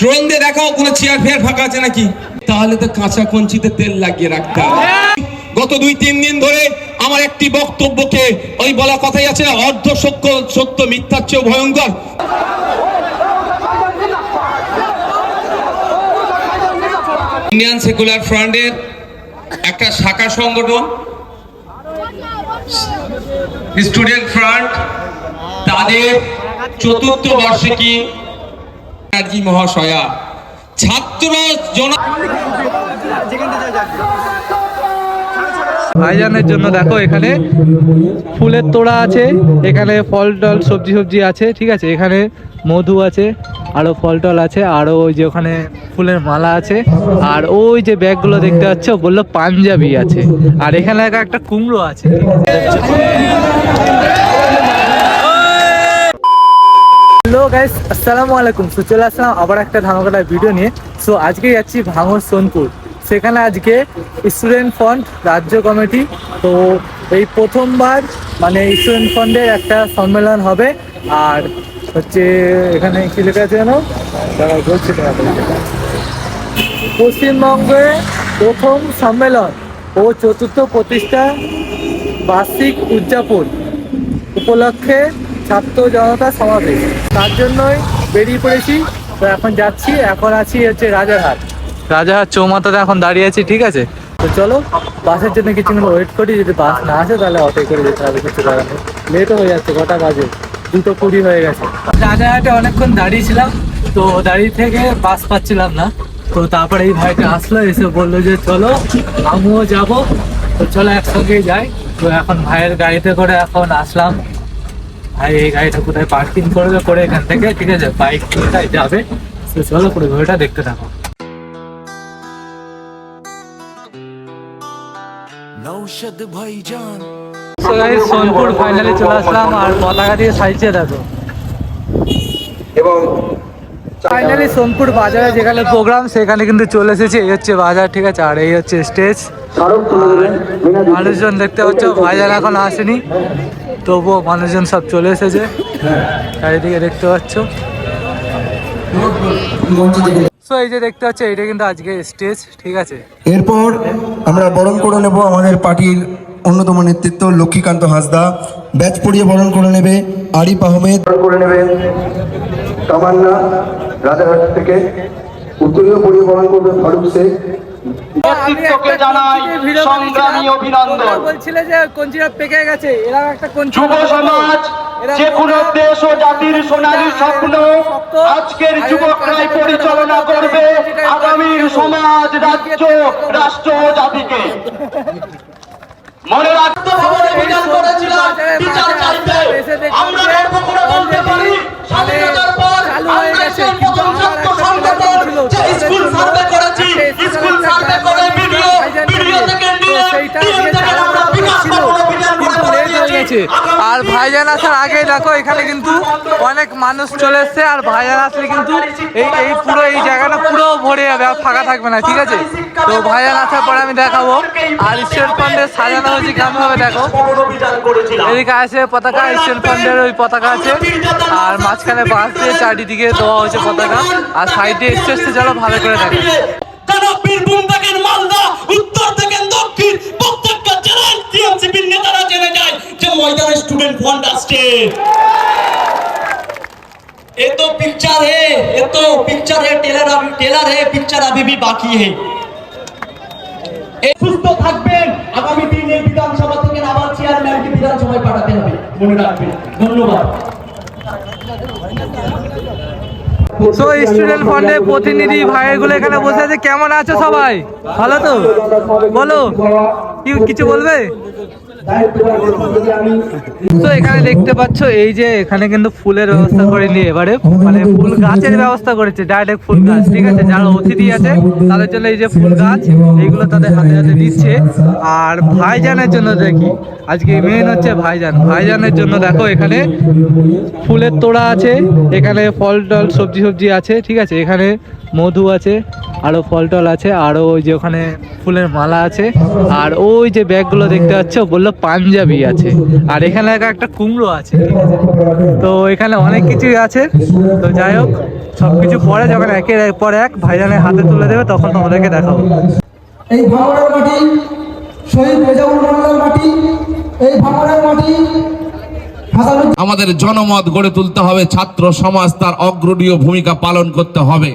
Drone দিয়ে দেখাও কোনো চেয়ার ফেয়ার ফাঁকা আছে নাকি। তাহলে তো কাঁচা কঞ্চিতে তেল লাগিয়ে রাখতে হবে। গত 2-3 দিন ধরে আমার একটি বক্তব্যকে ওই বলা কথাই আছে না, অর্ধ সত্য মিথ্যার চেয়েও ভয়ঙ্কর। ইন্ডিয়ান সেকুলার ফ্রন্টের একটা শাখা সংগঠন স্টুডেন্ট ফ্রন্ট, তাদের 4র্থ বার্ষিকী মহাশয়া ছাত্র ভাইজানের জন্য দেখো এখানে ফুলের তোড়া আছে, এখানে ফল টল সবজি আছে, ঠিক আছে। এখানে মধু আছে, আরো ফল টল আছে, আরো ওই যে ওখানে ফুলের মালা আছে, আর ওই যে ব্যাগগুলো দেখতে পাচ্ছ বললো পাঞ্জাবি আছে, আর এখানে একটা কুমড়ো আছে। হ্যালো গাইস, আসসালামু আলাইকুম। সো চলে আসলাম আবার একটা ধামাকাটা ভিডিও নিয়ে। সো আজকে যাচ্ছি ভাঙড় সোনপুর, সেখানে আজকে স্টুডেন্ট ফ্রন্ট রাজ্য কমিটি, তো এই প্রথমবার মানে স্টুডেন্ট ফ্রন্টের একটা সম্মেলন হবে। আর হচ্ছে এখানে কি লেখা আছে জানো, বলছি পশ্চিমবঙ্গে প্রথম সম্মেলন ও 4র্থ প্রতিষ্ঠা বার্ষিক উদযাপন উপলক্ষে ছাত্র জনতা সমাবেশ, তার জন্যই বেরিয়ে পড়েছি। তো এখন যাচ্ছি, এখন আছি হচ্ছে রাজারহাট চৌমাথাতে এখন দাঁড়িয়ে আছি, ঠিক আছে। তো চলো বাসের জন্য কিছুক্ষণ ওয়েট করি, যদি বাস না আসে তাহলে অটোয় করে যেতে হবে, কিছু করার নেই, লেটও হয়ে যাচ্ছে, কটা বাজে 2:20 হয়ে গেছে। রাজারহাটে অনেকক্ষণ দাঁড়িয়েছিলাম, তো দাঁড়িয়ে থেকে বাস পাচ্ছিলাম না, তো তারপরে এই ভাইটা আসলো, এসে বললো যে চলো আমিও যাবো, তো চলো একসঙ্গেই যাই। তো এখন ভাইয়ের গাড়িতে করে এখন আসলাম। ভাই এই গাড়িটা কোথায় পার্কিং করবে করে এখান থেকে, ঠিক আছে, বাইক কোথায় যাবে, তো চলো পুরো ভিডিওটা দেখতে থাকো। সোনপুর ফাইনালি চলে আসলাম, আর পতাকা দিয়ে সাইজে দেখো। এবং ফাইনালি সোনপুর বাজারে যেখানে প্রোগ্রাম সেখানে কিন্তু চলে এসেছে। এই হচ্ছে বাজার, ঠিক আছে, আর এই হচ্ছে স্টেজ। মানুষজন দেখতে পাচ্ছ, ভাইজান এখন আসেনি, তবুও মানুষজন সব চলে এসেছে, চারিদিকে দেখতে পাচ্ছ। তো এই যে দেখতে পাচ্ছ, এইটা কিন্তু আজকে স্টেজ, ঠিক আছে। এরপর আমরা বরণ করে নেব আমাদের পার্টির অন্যতম নেতৃত্ব লক্ষ্মীকান্ত হাসদা, ব্যাচ পরিয়ে বরণ করে নেবে আরিফ আহমেদ, করে নেবেন তামান্না রাজারহাট থেকে, উত্তরীয় পরিয়ে বরণ করবে ফারুক শেখ। নেতৃত্বকে জানাই সংগ্রামী অভিনন্দন। বলছিল যে কঞ্চিরা পেকে গেছে, এরা একটা যুব সমাজ যে কোনো দেশ ও জাতির সোনালী স্বপ্ন আজকের যুবকরাই পরিচালনা করবে আগামীর সমাজ, রাজ্য, রাষ্ট্র ও জাতিকে। মনে রাখতে ভবনে বিধান করেছিলাম বিচার চাইতে, আমরা গর্ব করে বলতে পারি স্বাধীনতার পর আমরা সেই প্রথম ছাত্র সংগঠন যে স্কুল সার্ভে করেছি, স্কুল সার্ভে করে ভিডিও থেকে নিয়ে টিম থেকে আমরা বিকাশ করবো বিধান করে বলেছি। আর ভাইজান আসার আগে দেখো এখানে কিন্তু অনেক মানুষ চলে এসছে, আর ভাইজান আসলে কিন্তু এই পুরো এই জায়গাটা পুরো ভরে যাবে, আর ফাঁকা থাকবে না, ঠিক আছে। তো ভাইজান আসার পরে আমি দেখাবো। আর স্টেট ফান্ডের সাজানো হয়েছে কেমন হবে দেখো, এদিকে আছে পতাকা, স্টেট ফান্ডের ওই পতাকা আছে, আর মাঝখানে বাঁশ দিয়ে চারিদিকে দেওয়া হয়েছে পতাকা, আর সাইডে স্টেজটা চলো ভালো করে দেখো। বীরভূম থেকে মালদা, উত্তর থেকে দক্ষিণ, প্রত্যেকটা জেলায় টিএমসিপির নেতারা জেনে যায় যে ময়দানে স্টুডেন্ট ফ্রন্ট আসছে। ये तो पिक्चर है, टेलर है, पिक्चर अभी भी बाकी है। সুস্থ থাকবেন, আগামী দিনে বিধানসভা থেকে আবার চেয়ারম্যানকে বিধানসভায় পাঠাতে হবে, মনে রাখবেন। ধন্যবাদ। তো স্টুডেন্ট ফ্রন্টের প্রতিনিধি ভাইগুলো এখানে বসে আছে, কেমন আছো সবাই? ভালো তো? বলো, কিছু বলবে? তো এখানে দেখতে পাচ্ছ এই যে এখানে কিন্তু ফুলের ব্যবস্থা করে নিয়ে এবারে মানে ফুল গাছের ব্যবস্থা করেছে, ডাইরেক্ট ফুল গাছ, ঠিক আছে। যারা অতিথি আছে তাদের জন্য এই যে ফুল গাছ এইগুলো তাদের হাতে হাতে দিচ্ছে। আর ভাইজানের জন্য দেখি আজকে মেন হচ্ছে ভাইজানের জন্য দেখো এখানে ফুলের তোড়া আছে, এখানে ফল টল সবজি আছে, ঠিক আছে। এখানে মধু আছে, আরও ফল টল আছে, আরও ওই যে ওখানে ফুলের মালা আছে, আর ওই যে ব্যাগগুলো দেখতে পাচ্ছ বললো পাঞ্জাবি আছে, আর এখানে একটা কুমড়ো আছে। তো এখানে অনেক কিছুই আছে। তো যাই হোক, সব কিছু পরে যখন একের পর এক ভাইজানের হাতে তুলে দেবে তখন তোমাদেরকে দেখাবো। এই ভাঙড়ের মাটি শহীদ রেজাউল মোল্লার মাটি, এই ভাঙড়ের মাটি আমাদের জনমত গড়ে তুলতে হবে, ছাত্র সমাজ তার অগ্রণীয় ভূমিকা পালন করতে হবে।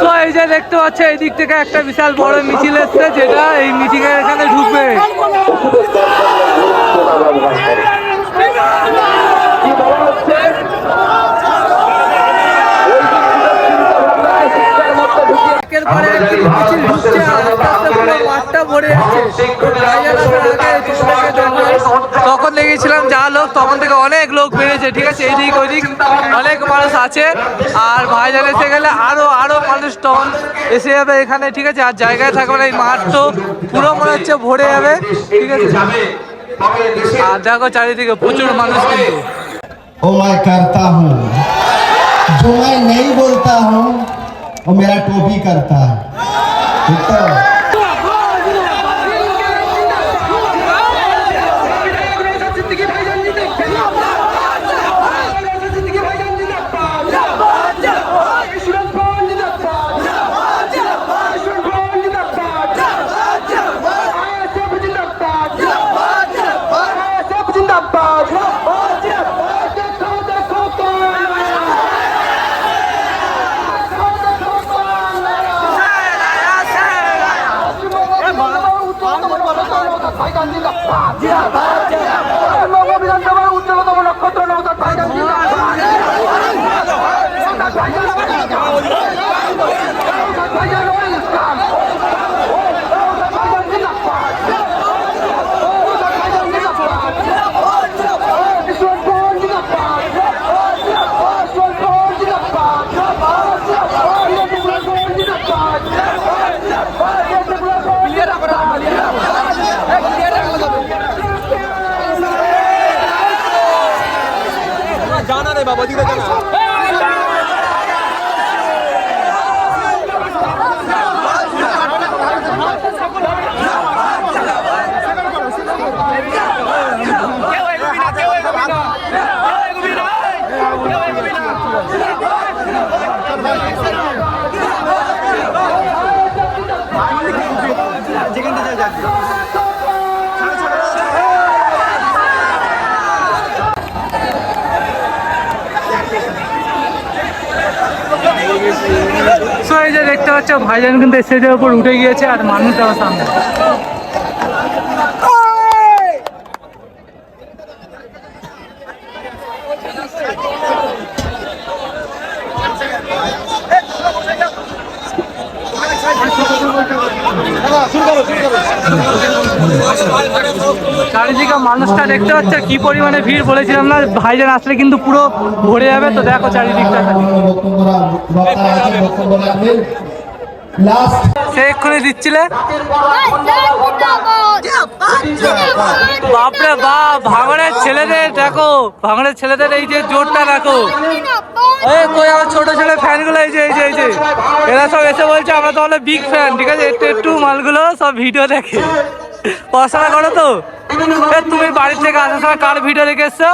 তো এই যে দেখতে পাচ্ছ এই দিক থেকে একটা বিশাল বড় মিছিল এসছে, যেটা এই মিটিং এর এখানে ঢুকবে। তখন দেখেছিলাম যা লোক, তখন থেকে অনেক লোক বেড়েছে, ঠিক আছে, এইদিক ওইদিক অনেক মানুষ আছে। আর ভাইজান এসে গেলে আরো মানুষ তখন এসে যাবে এখানে, ঠিক আছে। আর জায়গায় থাকবে না, এই মাঠ তো পুরো মনে হচ্ছে ভরে যাবে, ঠিক আছে। আর দেখো চারিদিকে প্রচুর মানুষ কিন্তু। ओ मैं करता हूँ जो मैं नहीं बोलता हूँ वो मेरा टोपी करता है, ठीक है। সো এই যে দেখতে পাচ্ছ ভাইজান কিন্তু স্টেজের উপর উঠে গিয়েছে, আর মানুষ যাওয়ার সামনে। চারিদিকে মানুষটা দেখতে পাচ্ছ কি পরিমাণে ভিড়, বলেছিলাম না ভাইজান আসলে কিন্তু পুরো ভরে যাবে। তো দেখো চারিদিকটা সে এক্ষুনি দিচ্ছিলে। বাপরে বাপ, ভাঙড়ের ছেলেদের দেখো, ভাঙড়ের ছেলেদের এই যে জোরটা দেখো। এই কই আমার ছোট ছেলে ফ্যান গুলো, এই যে এরা সব এসে বলছে আমরা তো অনেক বিগ ফ্যান, ঠিক আছে। একটু মালগুলো সব ভিডিও দেখে পড়াশোনা করো। তো তুমি বাড়ি থেকে আসার সময় কার ভিডিও দেখে এসছো?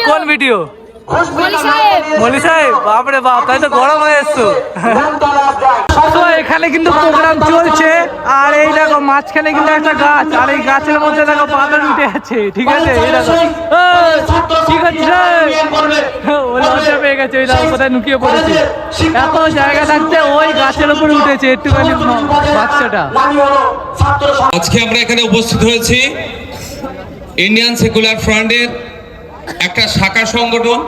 কোন ভিডিও? মলি সাহেব, বাপরে বাপ, তাই তো গরম হয়ে এসছো। তো এখানে কিন্তু প্রোগ্রাম চলছে, আর এই দেখো মাঝখানে কিন্তু একটা গাছ, আর এই গাছের মধ্যে দেখো বাদল উঠে আছে, ঠিক আছে। এই দেখো ঠিক আছে, লজ্জা পেয়ে গেছে, ওই দেখো কোথায় লুকিয়ে পড়েছে। এত জায়গা থাকতে ওই গাছের উপর উঠেছে একটুখানি বাচ্চাটা। আজকে আমরা এখানে উপস্থিত হয়েছি ইন্ডিয়ান সেকুলার ফ্রন্টের একটা শাখা সংগঠন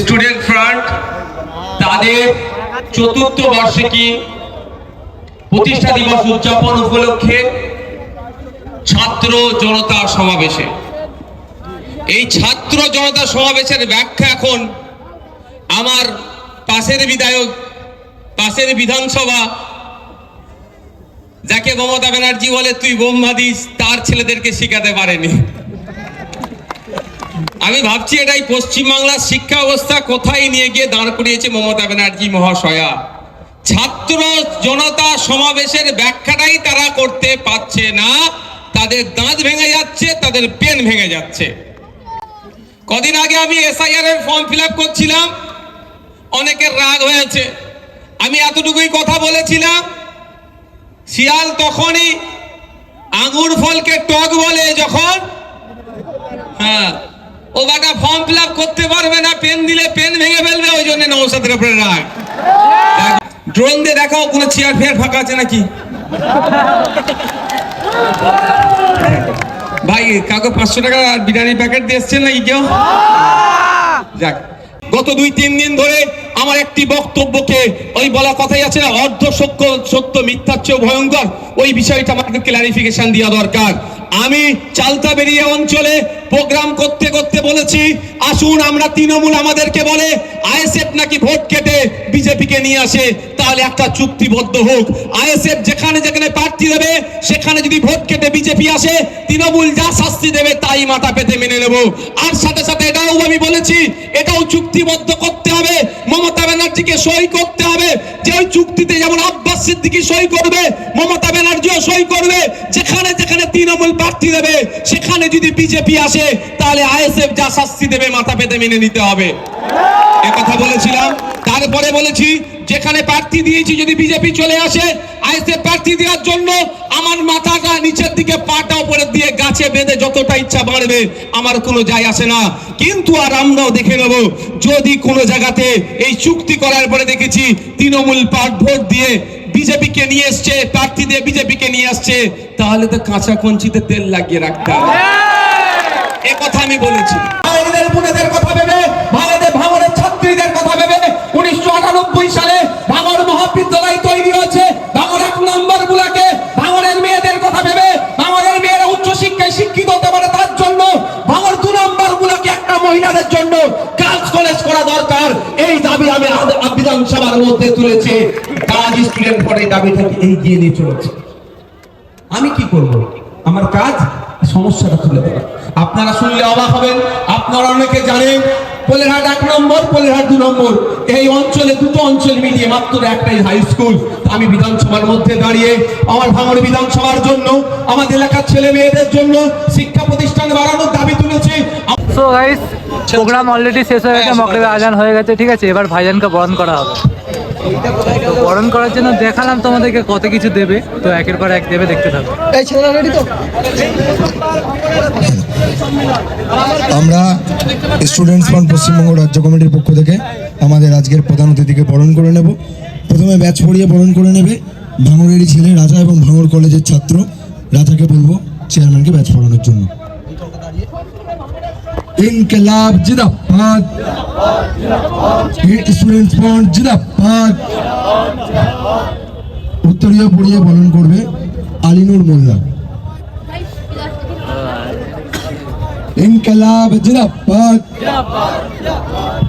স্টুডেন্ট ফ্রন্ট, তাদের ৪র্থ বার্ষিকী প্রতিষ্ঠা দিবস উদযাপন উপলক্ষে ছাত্র জনতা সমাবেশে। এই ছাত্র জনতা সমাবেশের ব্যাখ্যা এখন আমার পাশের বিধায়ক, পাশের বিধানসভা, যাকে মমতা ব্যানার্জি বলে তুই বোম্বা দিস, তার ছেলেদেরকে শিখাতে পারেনি। আমি ভাবছি এটাই পশ্চিমবাংলার শিক্ষা ব্যবস্থা কোথায় নিয়ে গিয়ে দাঁড় করিয়েছে মমতা ব্যানার্জি মহাশয়া। ছাত্র জনতা সমাবেশের ব্যাখ্যাটাই তারা করতে পারছে না, তাদের দাঁত ভেঙে যাচ্ছে, তাদের পেন ভেঙে যাচ্ছে। কদিন আগে আমি এসআইআর এর ফর্ম ফিল আপ করছিলাম, অনেকের রাগ হয়েছে। আমি এতটুকুই কথা বলেছিলাম, শিয়াল তখনই আঙুর ফলকে টক বলে যখন ও বাটা ফর্ম ফিল আপ করতে পারবে না, পেন দিলে পেন ভেঙে ফেলবে, ওই জন্য নৌসাদের উপরে রাগ। ড্রোন দিয়ে দেখাও কোনো চেয়ার ফেয়ার ফাঁকা আছে নাকি ভাই। কাউকে 500 টাকা বিরিয়ানি প্যাকেট দিয়ে এসছেন নাকি কেউ? যাক, গত 2-3 দিন ধরে আমার একটি বক্তব্যকে ওই বলা কথাই আছে না, অর্ধ সত্য মিথ্যার চেয়ে ভয়ঙ্কর, ওই বিষয়টা আমাকে ক্লারিফিকেশন দেওয়া দরকার। আমি চালতাবেরিয়া অঞ্চলে প্রোগ্রাম করতে করতে বলেছি, আসুন আমরা তৃণমূল আমাদেরকে বলে আইএসএফ নাকি ভোট কেটে বিজেপিকে নিয়ে আসে, তাহলে একটা চুক্তিবদ্ধ হোক। আইএসএফ যেখানে যেখানে প্রার্থী দেবে সেখানে যদি ভোট কেটে বিজেপি আসে, তৃণমূল যা শাস্তি দেবে তাই মাথা পেতে মেনে নেব। আর সাথে সাথে এটাও আমি বলেছি, এটাও চুক্তিবদ্ধ করতে হবে, মমতা ব্যানার্জিকে সই করতে হবে, যে ওই চুক্তিতে যেমন আব্বাস সিদ্দিকী সই করবে, মমতা ব্যানার্জিও সই করবে। যেখানে যেখানে তৃণমূল প্রার্থী দেবে সেখানে যদি বিজেপি আসে, তাহলে আইএসএফ যা শাস্তি দেবে মাথা পেতে মেনে নিতে হবে। এ কথা বলেছিলাম। তারপরে বলেছি, যেখানে প্রার্থী দিয়েছি যদি বিজেপি চলে আসে, আইএসএফ প্রার্থী দেওয়ার জন্য আমার মাথাটা নিচের দিকে, পাটা উপরের দিয়ে গাছে বেঁধে যতটা ইচ্ছা বাড়বে, আমার কোনো যায় আসে না। কিন্তু আর আমরাও দেখে নেব, যদি কোনো জায়গাতে এই চুক্তি করার পরে দেখেছি তৃণমূল ভোট দিয়ে বিজেপিকে নিয়ে এসছে, প্রার্থী দিয়ে বিজেপিকে নিয়ে আসছে, তাহলে তো কাঁচা কঞ্চিতে তেল লাগিয়ে রাখতে হবে। এ কথা আমি বলেছি। ভাইদের বোনেদের কথা ভেবে, ভাঙড়ের ছাত্রীদের কথা ভেবে 1998 সালে ভাঙড় মহাবিদ্যালয় তৈরি হয়েছে। ভাঙড় 1 নম্বর বুলাকে ভাঙড়ের মেয়েদের কথা ভেবে, ভাঙড়ের মেয়েরা উচ্চ শিক্ষায় শিক্ষিত হতে পারে তার জন্য ভাঙড় 2 নম্বর বুলাকে একটা মহিলাদের জন্য গার্লস কলেজ করা দরকার, এই দাবি আমি বিধানসভার মধ্যে তুলেছি। কাজ স্টুডেন্ট পরে দাবিটাকে এগিয়ে নিয়ে চলেছে। আমি কি করব? আমার কাজ সমস্যাটা তুলে দেওয়া। আপনারা শুনলে অবাক হবেন, আপনারা অনেকে জানেন পোলেরহাট 1 নম্বর, পোলেরহাট 2 নম্বর, এই অঞ্চলে দুটো অঞ্চল মিলিয়ে মাত্র একটাই হাই স্কুল। আমি বিধানসভার মধ্যে দাঁড়িয়ে আমার ভাঙড় বিধানসভার জন্য, আমাদের এলাকার ছেলে মেয়েদের জন্য শিক্ষা প্রতিষ্ঠান বাড়ানোর দাবি তুলেছি। সো গাইস, প্রোগ্রাম অলরেডি শেষ হয়ে গেছে, মগরিবে আজান হয়ে গেছে, ঠিক আছে? এবার ভাইজানকে বরণ করা হবে। তো বরণ করার জন্য দেখালাম তোমাদেরকে কত কিছু দেবে, তো একের পর এক দেবে, দেখতে থাকো। এই ছেলেরা রেডি তো? আমরা স্টুডেন্টস ফ্রন্ট পশ্চিমবঙ্গ রাজ্য কমিটির পক্ষ থেকে আমাদের আজকের প্রধান অতিথিকে বরণ করে নেব। প্রথমে ব্যাচ পড়িয়ে বরণ করে নেবে ভাঙড়েরই ছেলে রাজা এবং ভাঙড় কলেজের ছাত্র। রাজাকে বলবো চেয়ারম্যানকে ব্যাচ পড়ানোর জন্য। ইনকিলাব জিন্দাবাদ, স্টুডেন্টস ফ্রন্ট জিন্দাবাদ। উত্তরীয় পড়িয়ে বরণ করবে আলিনুর মোল্লা। ইনকিলাব জিন্দাবাদ,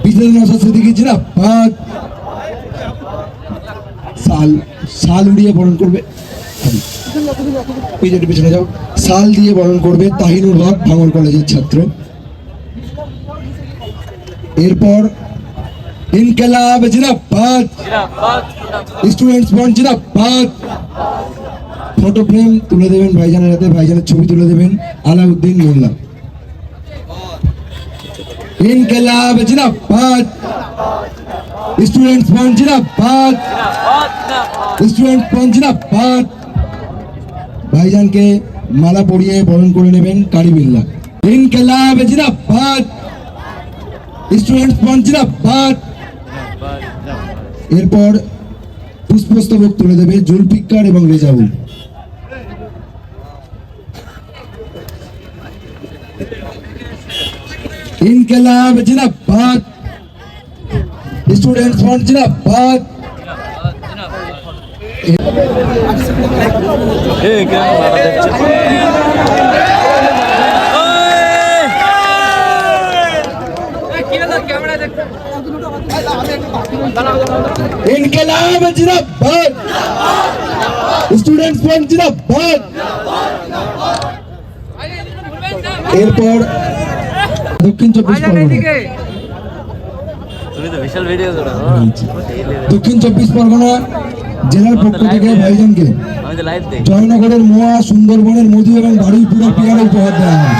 বিজয় নওশাদ সিদ্দিকী জিন্দাবাদ। শাল উড়িয়ে বরণ করবে, পিছনে যাও, শাল দিয়ে বরণ করবে তাহিনুর হক, ভাঙড় কলেজের ছাত্র। এরপর ইনকিলাব জিন্দাবাদ, স্টুডেন্টস ফ্রন্ট জিন্দাবাদ। ফটো ফ্রেম তুলে দেবেন ভাইজানের হাতে, ভাইজানের ছবি তুলে দেবেন আলাউদ্দিন মোল্লা। ইনকিলাব জিন্দাবাদ, স্টুডেন্টস ফ্রন্ট জিন্দাবাদ, স্টুডেন্টস ফ্রন্ট জিন্দাবাদ। ভাইজানকে মালা পরিয়ে বরণ করে নেবেন কারি বিল্লা। ইনকিলাব জিন্দাবাদ, স্টুডেন্টস ফ্রন্ট জিন্দাবাদ। এরপর পুষ্পস্তবক তুলে দেবে জুলফিকার এবং রেজাউল। ইনকিলাব জিন্দাবাদ, স্টুডেন্টস ফ্রন্ট জিন্দাবাদ। ইনকিলাব জিন্দাবাদ, স্টুডেন্টস ফ্রন্ট জিন্দাবাদ। এরপর দক্ষিণ চব্বিশ পরগনা দক্ষিণ চব্বিশ পরগনা জেলার পক্ষ থেকে ভাইজানকে জয়নগরের মোয়া, সুন্দরবনের মধু এবং বারুইপুরের পেয়ারা উপহার দেওয়া হয়।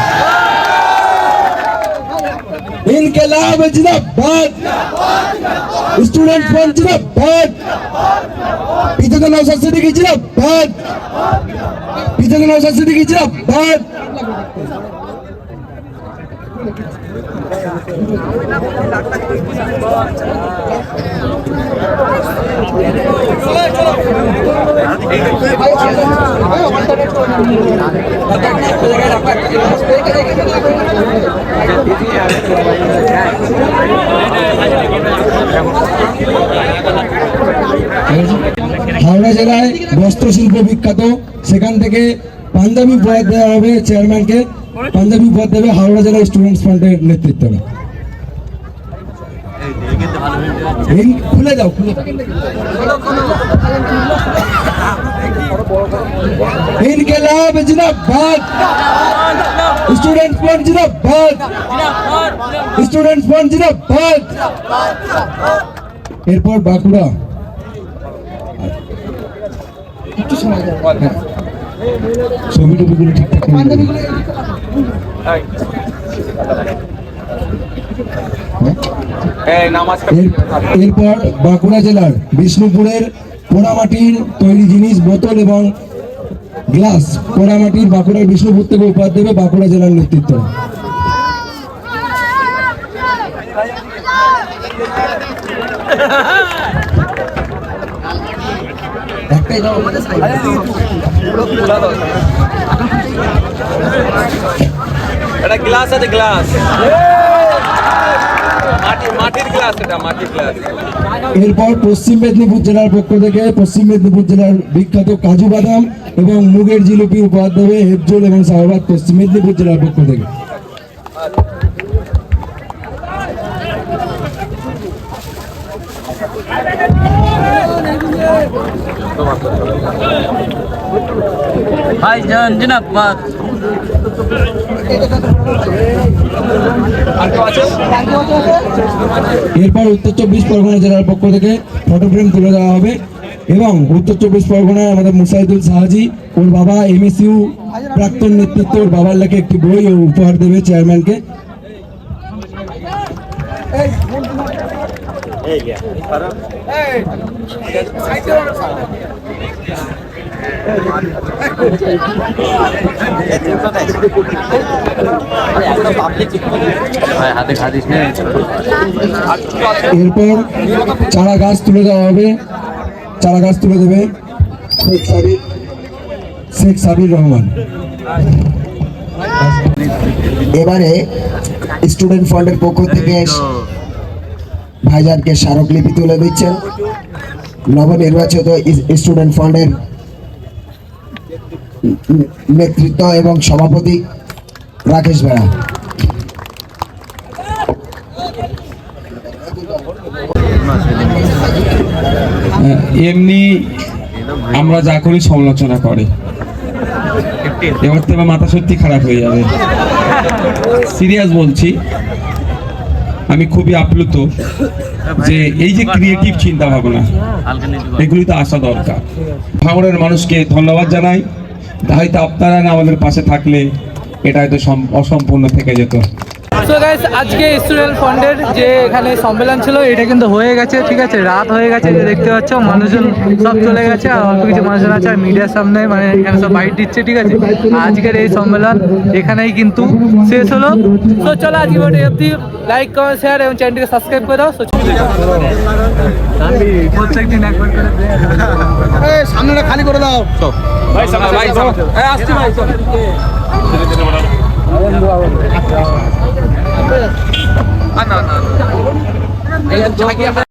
ইনকিলাব জিন্দাবাদ, স্টুডেন্ট ফ্রন্ট জিন্দাবাদ, পিতাদের নওশাদ সিদ্দিকী জিন্দাবাদ, পিতাদের নওশাদ সিদ্দিকী জিন্দাবাদ। হাওড়া জেলায় বস্ত্রশিল্প বিখ্যাত, সেখান থেকে পাঞ্জাবি উপহার দেওয়া হবে চেয়ারম্যানকে। পাঞ্জাবি উপহার দেবে হাওড়া জেলা স্টুডেন্টস ফ্রন্টের নেতৃত্বরা। খুলে দাও, খুলে দাও। ইনকিলাব জিন্দাবাদ, স্টুডেন্টস ফ্রন্ট জিন্দাবাদ, স্টুডেন্টস ফ্রন্ট জিন্দাবাদ। এরপর বাঁকুড়া, ছবিটুকুগুলো ঠিকঠাক এরপর বাঁকুড়া জেলার বিষ্ণুপুরের পোড়ামাটির তৈরি জিনিস, বোতল এবং গ্লাস পোড়ামাটির বাঁকুড়ার বিষ্ণুপুর থেকে উপহার দেবে বাঁকুড়া জেলার নেতৃত্ব। একটাই দাও, এটা গ্লাস আছে, গ্লাস মাটির গ্লাস, এটা মাটির গ্লাস। এরপর পশ্চিম মেদিনীপুর জেলার পক্ষ থেকে পশ্চিম মেদিনীপুর জেলার বিখ্যাত কাজু বাদাম এবং মুগের জিলিপি উপহার দেবে হেফজল এবং শাহবাগ পশ্চিম মেদিনীপুর জেলার পক্ষ থেকে। ভাইজান জিন্দাবাদ। এরপর উত্তর চব্বিশ পরগনা জেলার পক্ষ থেকে ফটো ফ্রেম তুলে দেওয়া হবে এবং উত্তর চব্বিশ পরগনায় আমাদের মুসাইদুল সাহাজি, ওর বাবা এমএসইউ প্রাক্তন নেতৃত্ব, ওর বাবার লেখে একটি বই ও উপহার দেবে চেয়ারম্যানকে। এরপর চারা গাছ তুলে দেওয়া হবে, চারা গাছ তুলে দেবে শেখ সাবির রহমান। এবারে স্টুডেন্ট ফ্রন্টের পক্ষ থেকে ভাইজানকে স্মারকলিপি তুলে দিচ্ছেন নবনির্বাচিত স্টুডেন্ট ফ্রন্টের নেতৃত্ব এবং সভাপতি রাকেশ বেড়া। এমনি আমরা যা করি সমালোচনা করে, এবার তো মাথা সত্যি খারাপ হয়ে যাবে। সিরিয়াস বলছি, আমি খুবই আপ্লুত যে এই যে ক্রিয়েটিভ চিন্তা ভাবনা, এগুলি তো আসা দরকার। ভাঙড়ের মানুষকে ধন্যবাদ জানাই। হয়তো আপনারা না আমাদের পাশে থাকলে এটা হয়তো অসম্পূর্ণ থেকে যেত। সো গাইস, আজকে স্টুডেন্ট ফ্রন্টের যে এখানে সম্মেলন ছিল এটা কিন্তু হয়ে গেছে, ঠিক আছে, রাত হয়ে গেছে, যে দেখতে পাচ্ছ মানুষজন সব চলে গেছে, আর অল্প কিছু মানুষজন আছে আর মিডিয়ার সামনে মানে এখানে সব বাইট দিচ্ছে, ঠিক আছে। আজকের এই সম্মেলন এখানেই কিন্তু শেষ হলো। তো চলো আজকে ভিডিও অবধি, লাইক কমেন্ট শেয়ার এবং চ্যানেলটিকে সাবস্ক্রাইব করে দাও। প্রত্যেকদিন একবার করে সামনেটা খালি করে দাও। ভাই আসছি ভাই। না